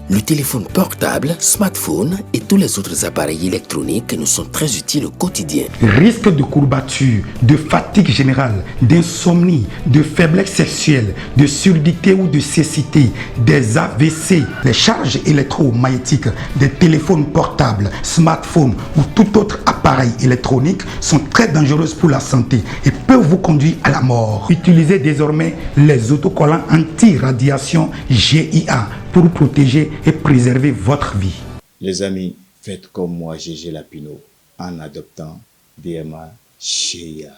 Le téléphone portable, smartphone et tous les autres appareils électroniques nous sont très utiles au quotidien. Risque de courbature, de fatigue générale, d'insomnie, de faiblesse sexuelle, de surdité ou de cécité, des AVC, les charges électromagnétiques des téléphones portables, smartphones ou tout autre appareil électronique sont très dangereuses pour la santé et peuvent vous conduire à la mort. Utilisez désormais les autocollants anti-radiation GIA pour protéger et préserver votre vie. Les amis, faites comme moi, Gégé Lapino, en adoptant DMA GIA.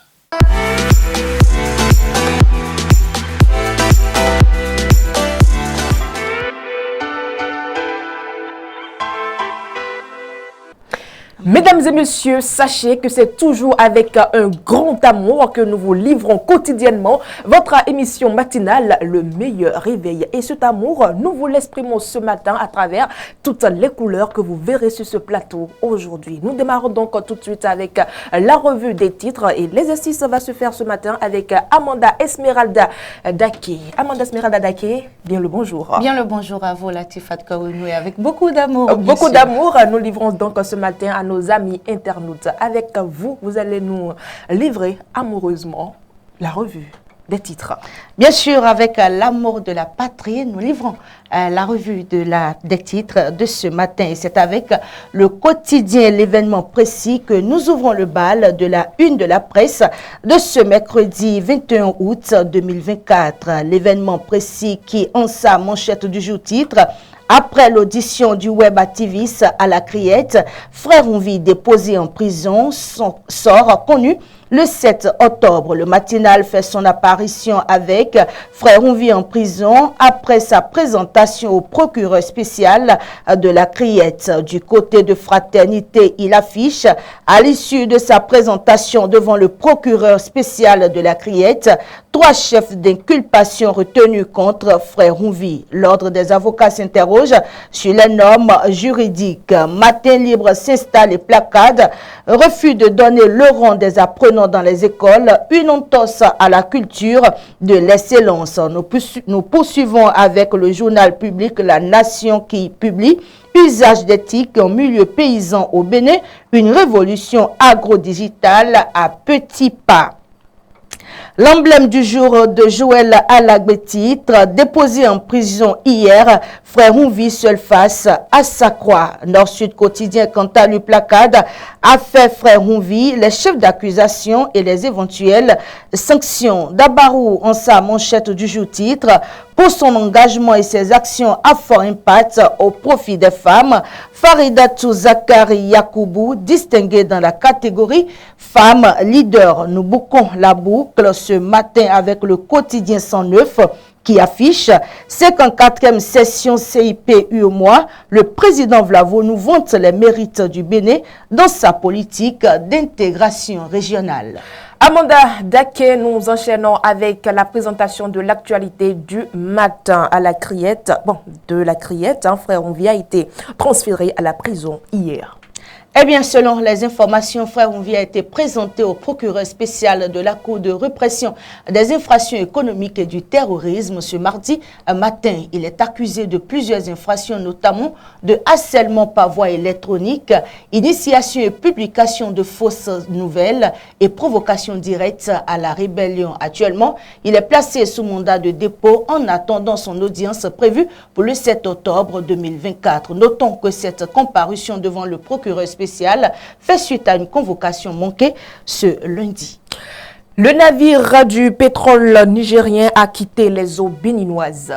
Mesdames et messieurs, sachez que c'est toujours avec un grand amour que nous vous livrons quotidiennement votre émission matinale, le meilleur réveil. Et cet amour, nous vous l'exprimons ce matin à travers toutes les couleurs que vous verrez sur ce plateau aujourd'hui. Nous démarrons donc tout de suite avec la revue des titres et l'exercice va se faire ce matin avec Amanda Esmeralda Daké. Amanda Esmeralda Daké, bien le bonjour. Bien le bonjour à vous, Latifat Kaounou, et avec beaucoup d'amour. Beaucoup d'amour, nous livrons donc ce matin à nos amis internautes. Avec vous, vous allez nous livrer amoureusement la revue des titres. Bien sûr, avec l'amour de la patrie, nous livrons la revue des titres de ce matin. Et c'est avec le quotidien, l'événement précis, que nous ouvrons le bal de la une de la presse de ce mercredi 21 août 2024. L'événement précis qui, en sa manchette du jour titre, après l'audition du web activiste à la Criette, Frère Onvi déposé en prison, sort connu le 7 octobre. Le matinal fait son apparition avec Frère Onvi en prison après sa présentation au procureur spécial de la Criette. Du côté de Fraternité, il affiche, à l'issue de sa présentation devant le procureur spécial de la Criette, 3 chefs d'inculpation retenus contre Frère Onvi. L'ordre des avocats s'interroge sur les normes juridiques. Matin libre s'installe et placade, refus de donner le rang des apprenants dans les écoles, une entorse à la culture de l'excellence. Nous poursuivons avec le journal public La Nation qui publie usage d'éthique en milieu paysan au Bénin, une révolution agro-digitale à petits pas. L'emblème du jour de Joël Alagbe titre, déposé en prison hier, Frère Onvi seul face à sa croix. Nord-Sud quotidien, quant à lui, placade, a fait Frère Onvi les chefs d'accusation et les éventuelles sanctions. Dabarou, en sa manchette du jour titre, pour son engagement et ses actions à fort impact au profit des femmes, Faridatou Zakari Yakoubou, distinguée dans la catégorie femme leader. Nous bouclons la boucle ce matin avec le quotidien 109 qui affiche 54e session CIP UEMOA. Le président Vlavo nous vante les mérites du Bénin dans sa politique d'intégration régionale. Amanda Daké, nous enchaînons avec la présentation de l'actualité du matin à la Criette. De la Criette, Frère Onvi a été transféré à la prison hier. Eh bien, selon les informations, Frère Onvi a été présenté au procureur spécial de la Cour de répression des infractions économiques et du terrorisme ce mardi matin. Il est accusé de plusieurs infractions, notamment de harcèlement par voie électronique, initiation et publication de fausses nouvelles et provocation directe à la rébellion. Actuellement, il est placé sous mandat de dépôt en attendant son audience prévue pour le 7 octobre 2024. Notons que cette comparution devant le procureur spécial fait suite à une convocation manquée ce lundi. Le navire du pétrole nigérien a quitté les eaux béninoises.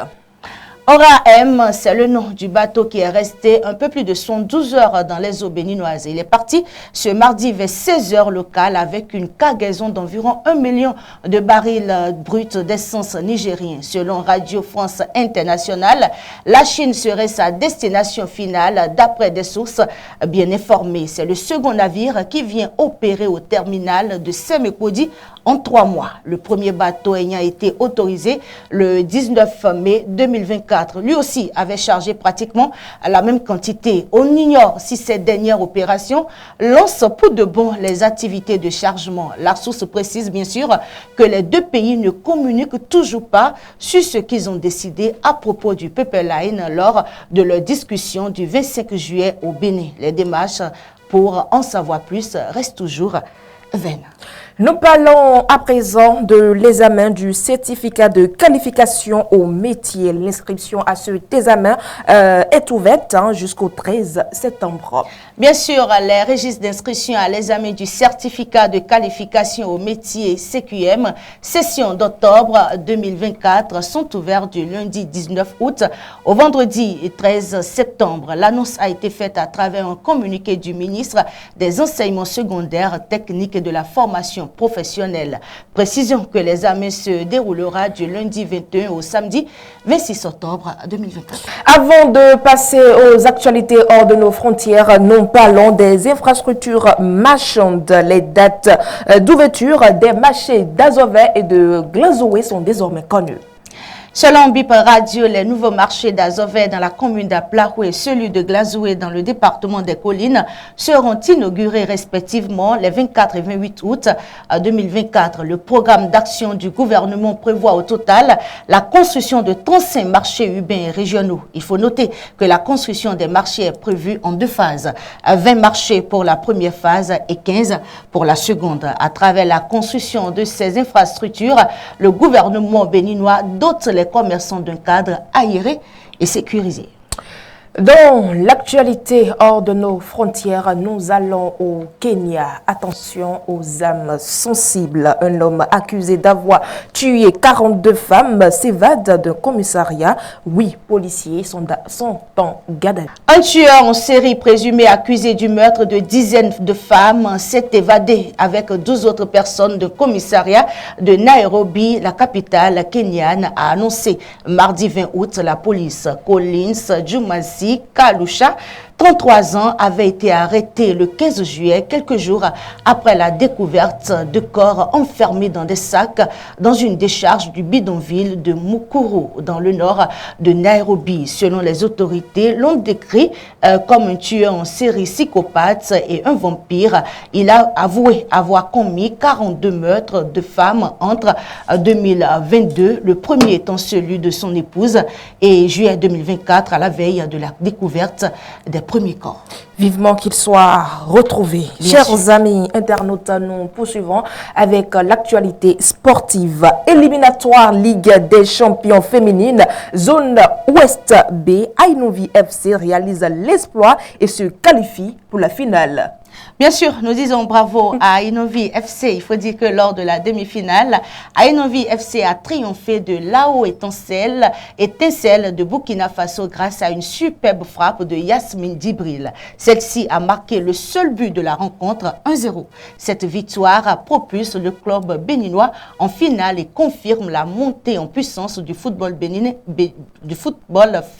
Ora M, c'est le nom du bateau qui est resté un peu plus de 112 heures dans les eaux béninoises. Il est parti ce mardi vers 16 heures locales avec une cargaison d'environ 1 million de barils bruts d'essence nigérien. Selon Radio France Internationale, la Chine serait sa destination finale d'après des sources bien informées. C'est le second navire qui vient opérer au terminal de Sémékodi en 3 mois. Le premier bateau ayant été autorisé le 19 mai 2024 2024, lui aussi avait chargé pratiquement la même quantité. On ignore si cette dernière opération lance pour de bon les activités de chargement. La source précise bien sûr que les deux pays ne communiquent toujours pas sur ce qu'ils ont décidé à propos du pipeline lors de leur discussion du 25 juillet au Bénin. Les démarches pour en savoir plus restent toujours vaines. Nous parlons à présent de l'examen du certificat de qualification au métier. L'inscription à cet examen est ouverte jusqu'au 13 septembre. Bien sûr, les registres d'inscription à l'examen du certificat de qualification au métier CQM, session d'octobre 2024, sont ouverts du lundi 19 août au vendredi 13 septembre. L'annonce a été faite à travers un communiqué du ministre des Enseignements secondaires, techniques et de la formation professionnelle. Précisons que l'examen se déroulera du lundi 21 au samedi 26 octobre 2024. Avant de passer aux actualités hors de nos frontières, nous parlons des infrastructures marchandes. Les dates d'ouverture des marchés d'Azové et de Glazoué sont désormais connues. Selon BIP Radio, les nouveaux marchés d'Azové dans la commune d'Aplahou et celui de Glazoué dans le département des Collines seront inaugurés respectivement les 24 et 28 août 2024. Le programme d'action du gouvernement prévoit au total la construction de 35 marchés urbains et régionaux. Il faut noter que la construction des marchés est prévue en deux phases. 20 marchés pour la première phase et 15 pour la seconde. À travers la construction de ces infrastructures, le gouvernement béninois dote les commerçants d'un cadre aéré et sécurisé. Dans l'actualité hors de nos frontières, nous allons au Kenya. Attention aux âmes sensibles. Un homme accusé d'avoir tué 42 femmes s'évade d'un commissariat. 8 policiers sont en garde à vue. Un tueur en série présumé accusé du meurtre de dizaines de femmes s'est évadé avec 12 autres personnes d'un commissariat de Nairobi, la capitale kenyane, a annoncé mardi 20 août la police. Collins Jumasi Kalusha, 33 ans, avait été arrêté le 15 juillet, quelques jours après la découverte de corps enfermés dans des sacs dans une décharge du bidonville de Mukuru, dans le nord de Nairobi. Selon les autorités, l'on décrit comme un tueur en série psychopathe et un vampire. Il a avoué avoir commis 42 meurtres de femmes entre 2022, le premier étant celui de son épouse, et juillet 2024, à la veille de la découverte des premiers corps. Vivement qu'il soit retrouvé. Chers amis internautes, nous poursuivons avec l'actualité sportive. Éliminatoire Ligue des champions féminines, zone Ouest B, Ainovi FC réalise l'exploit et se qualifie pour la finale. Bien sûr, nous disons bravo à Ainovi FC. Il faut dire que lors de la demi-finale, Ainovi FC a triomphé de Lao Étincelle de Burkina Faso grâce à une superbe frappe de Yasmine Dibril. Celle-ci a marqué le seul but de la rencontre, 1-0. Cette victoire propulse le club béninois en finale et confirme la montée en puissance du football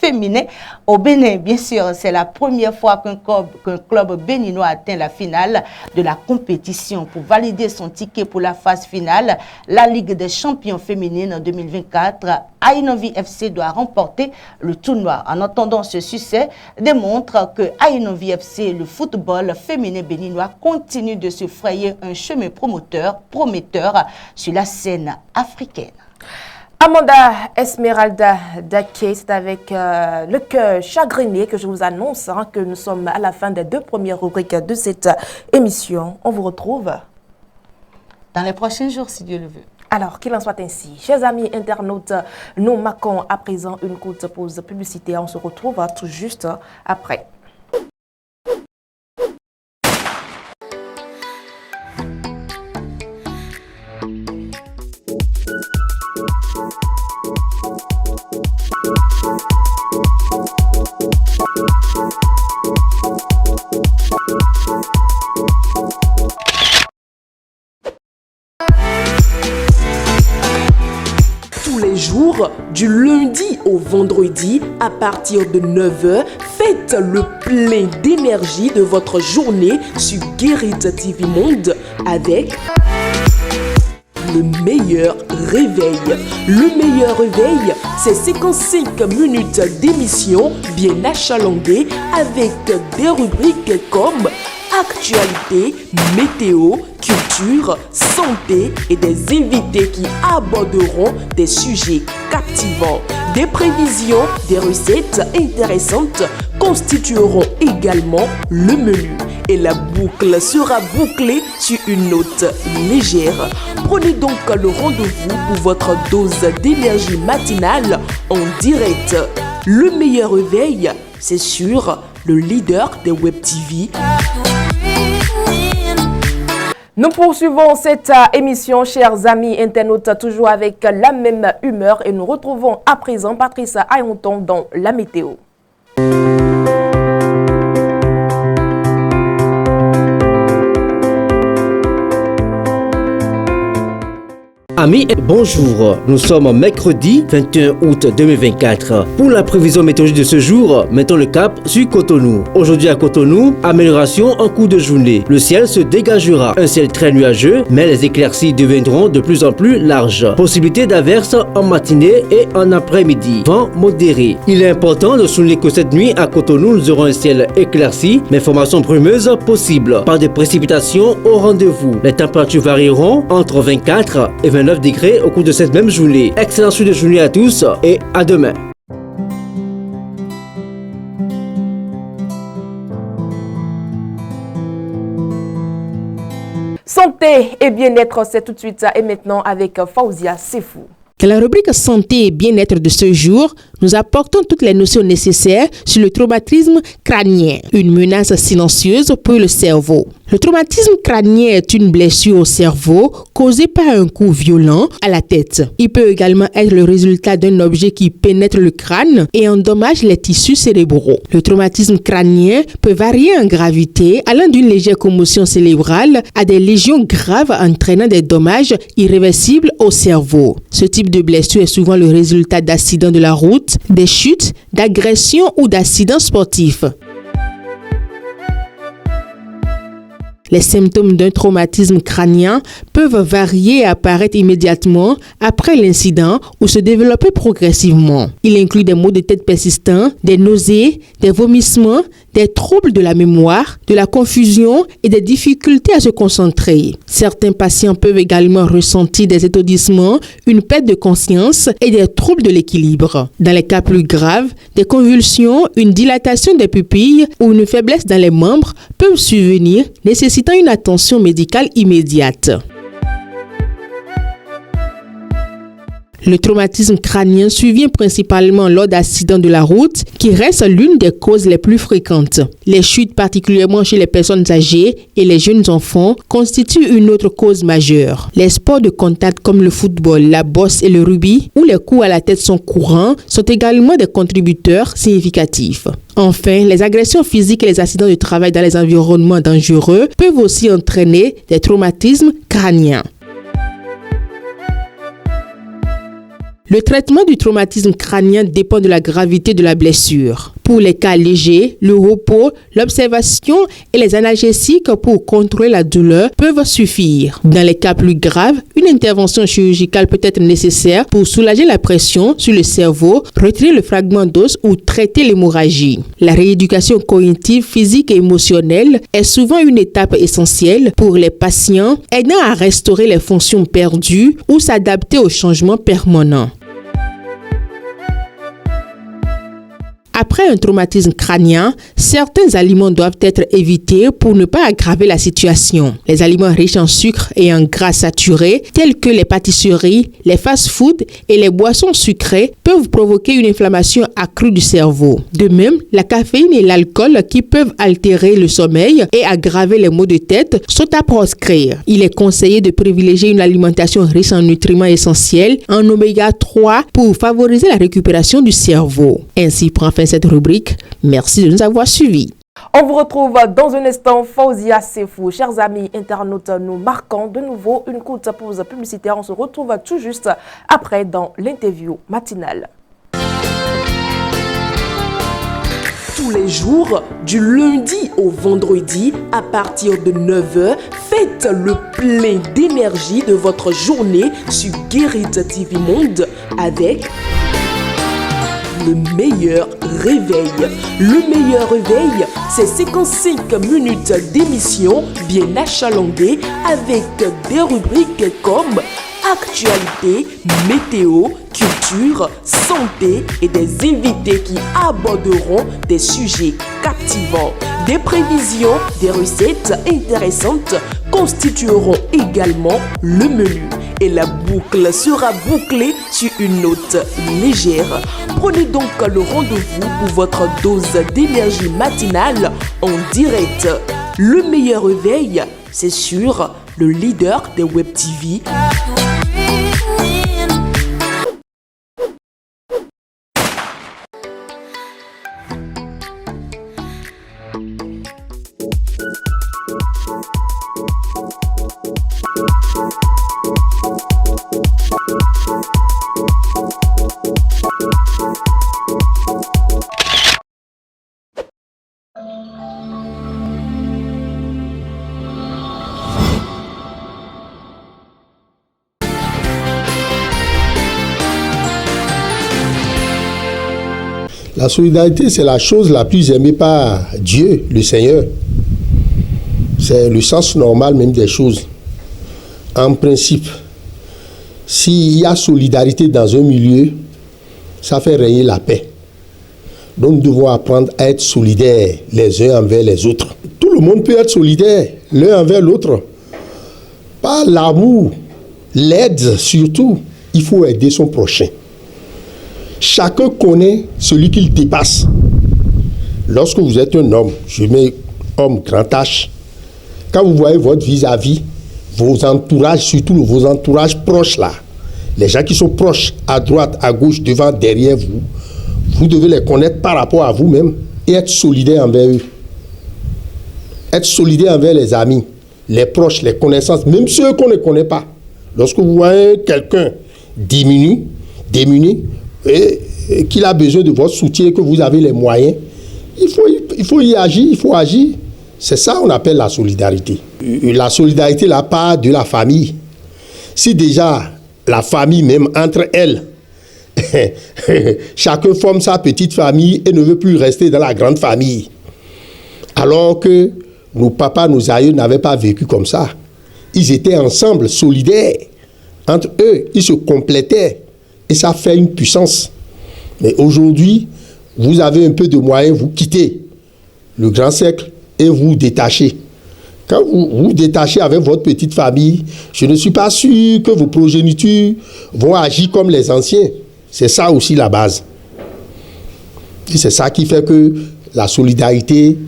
féminin au Bénin. Bien sûr, c'est la première fois qu'un club béninois atteint la finale de la compétition. Pour valider son ticket pour la phase finale, la Ligue des champions féminines 2024, Ainovi FC doit remporter le tournoi. En attendant, ce succès démontre que Ainovi FC, le football féminin béninois, continue de se frayer un chemin prometteur sur la scène africaine. Amanda Esmeralda Daké, c'est avec le cœur chagriné que je vous annonce que nous sommes à la fin des 2 premières rubriques de cette émission. On vous retrouve dans les prochains jours, si Dieu le veut. Alors, qu'il en soit ainsi. Chers amis internautes, nous marquons à présent une courte pause publicitaire. On se retrouve tout juste après. Du lundi au vendredi, à partir de 9h, faites le plein d'énergie de votre journée sur Guérite TV Monde avec le meilleur réveil. Le meilleur réveil, c'est 55 minutes d'émission bien achalandée avec des rubriques comme actualité, météo, culture, santé et des invités qui aborderont des sujets captivants. Des prévisions, des recettes intéressantes constitueront également le menu. Et la boucle sera bouclée sur une note légère. Prenez donc le rendez-vous pour votre dose d'énergie matinale en direct. Le meilleur réveil, c'est sur le leader des Web TV. Nous poursuivons cette émission, chers amis internautes, toujours avec la même humeur et nous retrouvons à présent Patrice Ayonton dans la météo. Amis, bonjour. Nous sommes mercredi 21 août 2024. Pour la prévision météorologique de ce jour, mettons le cap sur Cotonou. Aujourd'hui à Cotonou, amélioration en cours de journée. Le ciel se dégagera. Un ciel très nuageux, mais les éclaircies deviendront de plus en plus larges. Possibilité d'averses en matinée et en après-midi. Vent modéré. Il est important de souligner que cette nuit à Cotonou, nous aurons un ciel éclairci, mais formation brumeuse possible. Pas de précipitations au rendez-vous. Les températures varieront entre 24 et 29 degrés au cours de cette même journée. Excellente suite de journée à tous et à demain. Santé et bien-être, c'est tout de suite et maintenant avec Faouzia Sefou. Dans la rubrique santé et bien-être de ce jour, nous apportons toutes les notions nécessaires sur le traumatisme crânien, une menace silencieuse pour le cerveau. Le traumatisme crânien est une blessure au cerveau causée par un coup violent à la tête. Il peut également être le résultat d'un objet qui pénètre le crâne et endommage les tissus cérébraux. Le traumatisme crânien peut varier en gravité, allant d'une légère commotion cérébrale à des lésions graves entraînant des dommages irréversibles au cerveau. Ce type de blessure est souvent le résultat d'accidents de la route, des chutes, d'agressions ou d'accidents sportifs. Les symptômes d'un traumatisme crânien peuvent varier et apparaître immédiatement après l'incident ou se développer progressivement. Il inclut des maux de tête persistants, des nausées, des vomissements, des troubles de la mémoire, de la confusion et des difficultés à se concentrer. Certains patients peuvent également ressentir des étourdissements, une perte de conscience et des troubles de l'équilibre. Dans les cas plus graves, des convulsions, une dilatation des pupilles ou une faiblesse dans les membres peuvent survenir, nécessitant une attention médicale immédiate. Le traumatisme crânien survient principalement lors d'accidents de la route, qui reste l'une des causes les plus fréquentes. Les chutes, particulièrement chez les personnes âgées et les jeunes enfants, constituent une autre cause majeure. Les sports de contact comme le football, la boxe et le rugby, où les coups à la tête sont courants, sont également des contributeurs significatifs. Enfin, les agressions physiques et les accidents de travail dans les environnements dangereux peuvent aussi entraîner des traumatismes crâniens. Le traitement du traumatisme crânien dépend de la gravité de la blessure. Pour les cas légers, le repos, l'observation et les analgésiques pour contrôler la douleur peuvent suffire. Dans les cas plus graves, une intervention chirurgicale peut être nécessaire pour soulager la pression sur le cerveau, retirer le fragment d'os ou traiter l'hémorragie. La rééducation cognitive, physique et émotionnelle est souvent une étape essentielle pour les patients, aidant à restaurer les fonctions perdues ou s'adapter aux changements permanents. Après un traumatisme crânien, certains aliments doivent être évités pour ne pas aggraver la situation. Les aliments riches en sucre et en gras saturés, tels que les pâtisseries, les fast-foods et les boissons sucrées, peuvent provoquer une inflammation accrue du cerveau. De même, la caféine et l'alcool qui peuvent altérer le sommeil et aggraver les maux de tête sont à proscrire. Il est conseillé de privilégier une alimentation riche en nutriments essentiels, en oméga 3 pour favoriser la récupération du cerveau. Ainsi prend fin cette rubrique. Merci de nous avoir suivis. On vous retrouve dans un instant, Faouzia Sefou. Chers amis internautes, nous marquons de nouveau une courte pause publicitaire. On se retrouve tout juste après dans l'interview matinale. Tous les les jours, du lundi au vendredi, à partir de 9h, faites le plein d'énergie de votre journée sur Guérit TV Monde avec le meilleur réveil. Le meilleur réveil, c'est 55 minutes d'émission bien achalandée avec des rubriques comme actualité, météo, culture, santé et des invités qui aborderont des sujets captivants. Des prévisions, des recettes intéressantes constitueront également le menu. Et la boucle sera bouclée sur une note légère. Prenez donc le rendez-vous pour votre dose d'énergie matinale en direct. Le meilleur réveil, c'est sur le leader des Web TV. La solidarité, c'est la chose la plus aimée par Dieu, le Seigneur. C'est le sens normal même des choses. En principe, s'il y a solidarité dans un milieu, ça fait régner la paix. Donc nous devons apprendre à être solidaires les uns envers les autres. Tout le monde peut être solidaire l'un envers l'autre. Par l'amour, l'aide surtout, il faut aider son prochain. Chacun connaît celui qu'il dépasse. Lorsque vous êtes un homme, je mets homme grand H, quand vous voyez votre vis-à-vis, vos entourages, surtout vos entourages proches là, les gens qui sont proches, à droite, à gauche, devant, derrière vous, vous devez les connaître par rapport à vous-même et être solidaire envers eux. Être solidaire envers les amis, les proches, les connaissances, même ceux qu'on ne connaît pas. Lorsque vous voyez quelqu'un démuni, et qu'il a besoin de votre soutien, que vous avez les moyens, il faut y agir, il faut agir. C'est ça qu'on appelle la solidarité. La solidarité, la part de la famille. Si déjà la famille, même entre elles, chacun forme sa petite famille et ne veut plus rester dans la grande famille, alors que nos papas, nos aïeux n'avaient pas vécu comme ça. Ils étaient ensemble, solidaires. Entre eux, ils se complétaient. Et ça fait une puissance. Mais aujourd'hui, vous avez un peu de moyens, vous quittez le grand cercle et vous détachez. Quand vous vous détachez avec votre petite famille, je ne suis pas sûr que vos progénitures vont agir comme les anciens. C'est ça aussi la base. Et c'est ça qui fait que la solidarité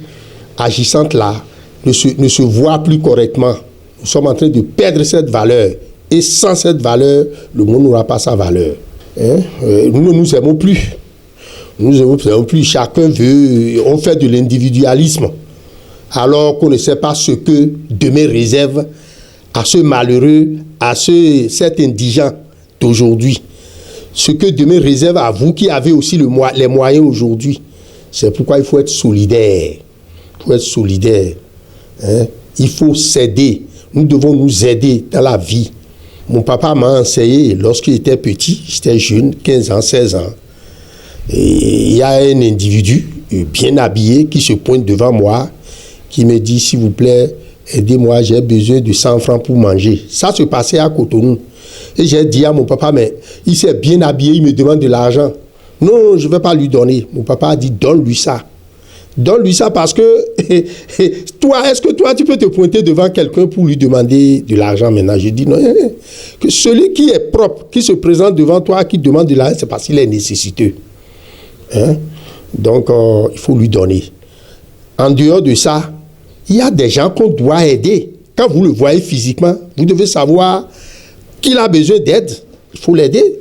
agissante là ne se voit plus correctement. Nous sommes en train de perdre cette valeur. Et sans cette valeur, le monde n'aura pas sa valeur. Nous ne nous aimons plus. Nous ne nous aimons plus. Chacun veut, on fait de l'individualisme. Alors qu'on ne sait pas ce que demain réserve à ce malheureux, à cet indigent d'aujourd'hui. Ce que demain réserve à vous qui avez aussi les moyens aujourd'hui. C'est pourquoi il faut être solidaire. Il faut être solidaire. Il faut s'aider. Nous devons nous aider dans la vie. Mon papa m'a enseigné lorsqu'il était petit, j'étais jeune, 15 ans, 16 ans. Et il y a un individu bien habillé qui se pointe devant moi, qui me dit, s'il vous plaît, aidez-moi, j'ai besoin de 100 francs pour manger. Ça se passait à Cotonou. Et j'ai dit à mon papa, mais il s'est bien habillé, il me demande de l'argent. Non, je ne vais pas lui donner. Mon papa a dit, donne-lui ça. Donne-lui ça parce que toi, est-ce que toi, tu peux te pointer devant quelqu'un pour lui demander de l'argent maintenant? Je dis non. Que celui qui est propre, qui se présente devant toi, qui demande de l'argent, c'est parce qu'il est nécessiteux. Donc, il faut lui donner. En dehors de ça, il y a des gens qu'on doit aider. Quand vous le voyez physiquement, vous devez savoir qu'il a besoin d'aide. Il faut l'aider.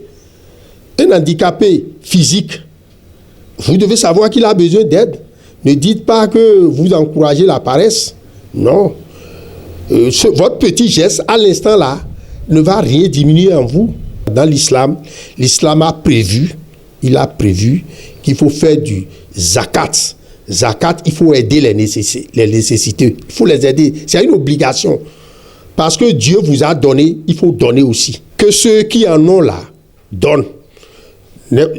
Un handicapé physique, vous devez savoir qu'il a besoin d'aide. Ne dites pas que vous encouragez la paresse. Non. Votre petit geste, à l'instant là, ne va rien diminuer en vous. Dans l'islam, l'islam a prévu, il a prévu qu'il faut faire du zakat. zakat, il faut aider les nécessités. Il faut les aider. C'est une obligation. Parce que Dieu vous a donné, il faut donner aussi. Que ceux qui en ont là, donnent.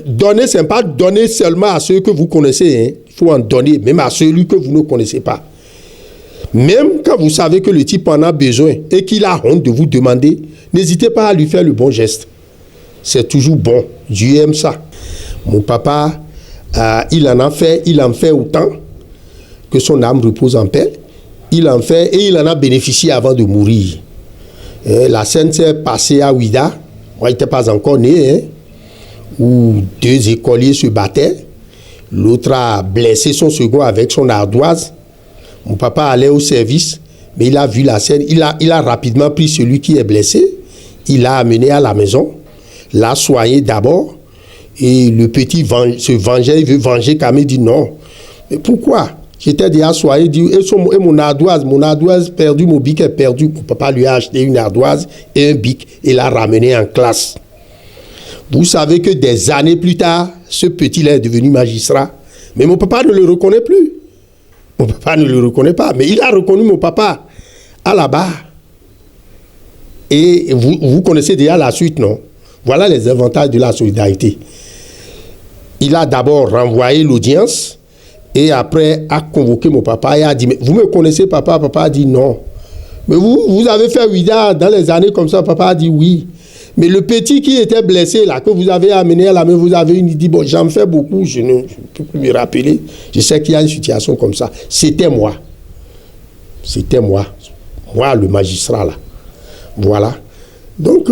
Donner, ce n'est pas donner seulement à ceux que vous connaissez. Hein. Il faut en donner, même à celui que vous ne connaissez pas. Même quand vous savez que le type en a besoin et qu'il a honte de vous demander, n'hésitez pas à lui faire le bon geste. C'est toujours bon. Dieu aime ça. Mon papa, il en fait autant que son âme repose en paix. Il en fait et il en a bénéficié avant de mourir. La scène s'est passée à Ouida. Moi, il n'était pas encore né, hein, où 2 écoliers se battaient. L'autre a blessé son second avec son ardoise. Mon papa allait au service, mais il a vu la scène. Il a rapidement pris celui qui est blessé. Il l'a amené à la maison, l'a soigné d'abord. Et le petit se vengeait, il veut venger quand même. Il dit non. Mais pourquoi? J'étais déjà soigné. Il dit, et mon ardoise perdu, mon bic est perdu. Mon papa lui a acheté une ardoise et un bic et l'a ramené en classe. Vous savez que des années plus tard, ce petit-là est devenu magistrat. Mais mon papa ne le reconnaît plus. Mon papa ne le reconnaît pas. Mais il a reconnu mon papa à la barre. Et vous connaissez déjà la suite, non? Voilà les avantages de la solidarité. Il a d'abord renvoyé l'audience et après a convoqué mon papa et a dit, mais vous me connaissez papa? Papa a dit non. Mais vous avez fait Ouida dans les années comme ça? Papa a dit oui. Mais le petit qui était blessé là, que vous avez amené à la main, vous avez dit, bon, j'en fais beaucoup, je ne peux plus me rappeler. Je sais qu'il y a une situation comme ça. C'était moi. C'était moi. Moi, le magistrat là. Voilà. Donc,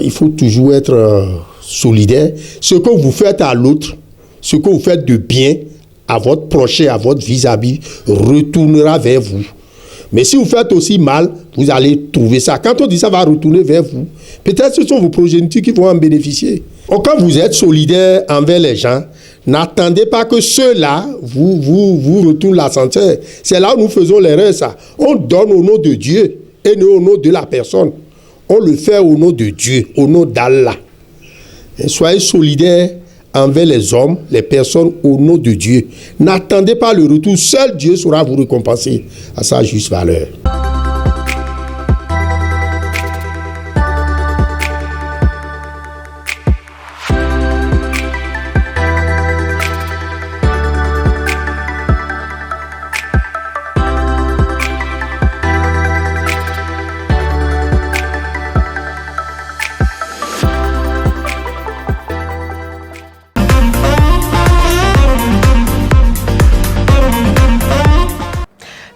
il faut toujours être solidaire. Ce que vous faites à l'autre, ce que vous faites de bien à votre prochain, à votre vis-à-vis, retournera vers vous. Mais si vous faites aussi mal, vous allez trouver ça. Quand on dit ça va retourner vers vous, peut-être ce sont vos progénitures qui vont en bénéficier. Donc, quand vous êtes solidaire envers les gens, n'attendez pas que ceux-là vous retournent l'ascenseur. C'est là où nous faisons l'erreur, ça. On donne au nom de Dieu et non au nom de la personne. On le fait au nom de Dieu, au nom d'Allah. Soyez solidaires envers les hommes, les personnes au nom de Dieu. N'attendez pas le retour. Seul Dieu saura vous récompenser à sa juste valeur.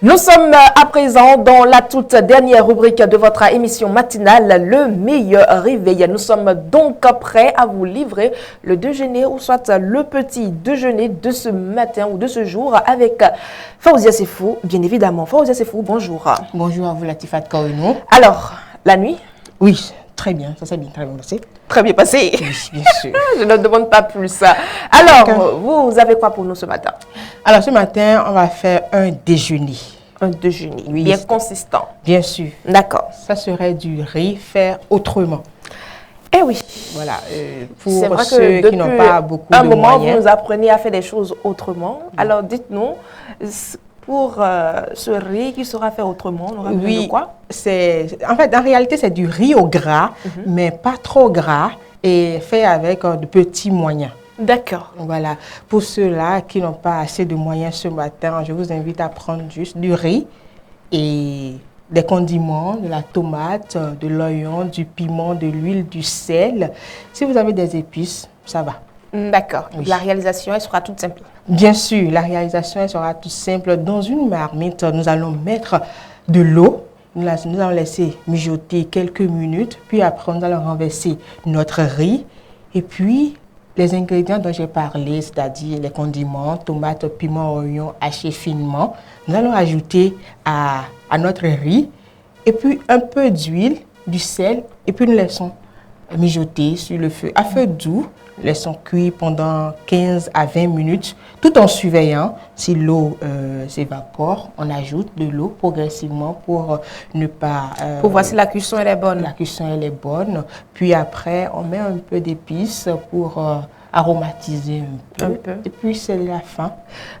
Nous sommes à présent dans la toute dernière rubrique de votre émission matinale, le meilleur réveil. Nous sommes donc prêts à vous livrer le déjeuner ou soit le petit déjeuner de ce matin ou de ce jour avec Faouzia Sefou, bien évidemment. Faouzia Sefou, bonjour. Bonjour à vous, Latifat Kaouinou. Alors, la nuit? Oui, très bien, ça s'est bien, très bien passé. Très bien passé. Oui, bien sûr. Je ne demande pas plus. Alors, vous avez quoi pour nous ce matin? Alors, ce matin, on va faire un déjeuner. Un déjeuner, oui, bien consistant. Bien sûr. D'accord. Ça serait du riz fait autrement. Eh oui. Voilà, pour ceux qui n'ont pas beaucoup de moyens. Un moment, vous nous apprenez à faire des choses autrement. Alors, dites-nous, pour ce riz qui sera fait autrement, on aura besoin de quoi? En fait, en réalité, c'est du riz au gras, mais pas trop gras et fait avec de petits moyens. D'accord. Voilà. Pour ceux-là qui n'ont pas assez de moyens ce matin, je vous invite à prendre juste du riz et des condiments, de la tomate, de l'oignon, du piment, de l'huile, du sel. Si vous avez des épices, ça va. D'accord. Oui. La réalisation, elle sera toute simple. Bien sûr, la réalisation, elle sera toute simple. Dans une marmite, nous allons mettre de l'eau. Nous allons laisser mijoter quelques minutes. Puis après, nous allons renverser notre riz. Et puis, les ingrédients dont j'ai parlé, c'est-à-dire les condiments, tomates, piment, oignons hachés finement, nous allons ajouter à notre riz et puis un peu d'huile, du sel et puis nous laissons mijoter sur le feu à feu doux. Laissons cuire pendant 15 à 20 minutes tout en surveillant si l'eau s'évapore. On ajoute de l'eau progressivement pour ne pas... pour voir si la cuisson elle est bonne. La cuisson elle est bonne. Puis après, on met un peu d'épices pour aromatiser un peu. Et puis c'est la fin.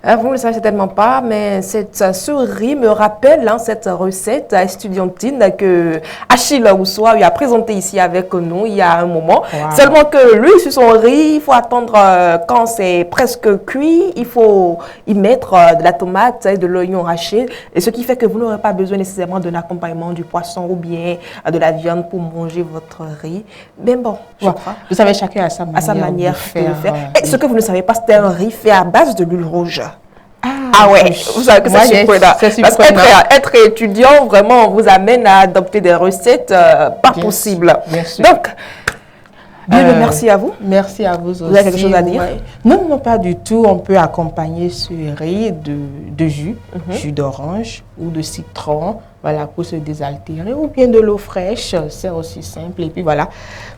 Vous ne le savez certainement pas, mais ce riz me rappelle cette recette estudiantine que Achille Rousseau lui a présentée ici avec nous il y a un moment. Wow. Seulement que lui, sur son riz, il faut attendre quand c'est presque cuit, il faut y mettre de la tomate et de l'oignon haché, et ce qui fait que vous n'aurez pas besoin nécessairement de l'accompagnement du poisson ou bien de la viande pour manger votre riz. Mais bon, je crois. Vous savez, chacun a sa manière, de le faire. Et ce que vous ne savez pas, c'est un riz fait à base de l'huile rouge. Ah ouais, vous savez que c'est surprenant. Parce qu'être étudiant, vraiment, vous amène à adopter des recettes pas possibles. Bien sûr. Donc, merci à vous. Merci à vous aussi. Vous avez quelque chose à dire? Non, pas du tout. On peut accompagner ce riz de jus, jus d'orange ou de citron, voilà, pour se désaltérer, ou bien de l'eau fraîche, c'est aussi simple. Et puis voilà,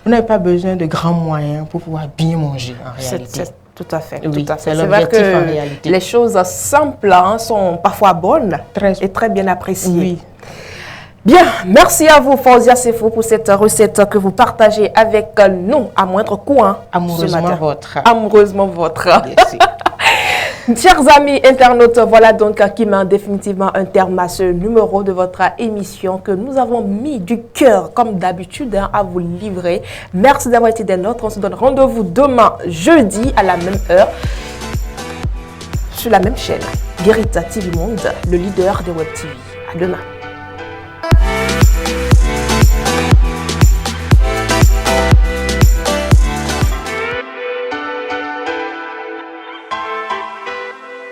vous n'avez pas besoin de grands moyens pour pouvoir bien manger en réalité. Tout à fait. Oui, tout à fait. C'est vrai que les choses simples sont parfois bonnes et très bien appréciées. Oui. Bien, merci à vous, Fauzia Sefo, pour cette recette que vous partagez avec nous à moindre coût. Amoureusement votre. Amoureusement votre. Merci. Chers amis internautes, voilà donc qui met définitivement un terme à ce numéro de votre émission que nous avons mis du cœur, comme d'habitude, à vous livrer. Merci d'avoir été des nôtres. On se donne rendez-vous demain, jeudi, à la même heure, sur la même chaîne. Guérita TV Monde, le leader des Web TV. À demain.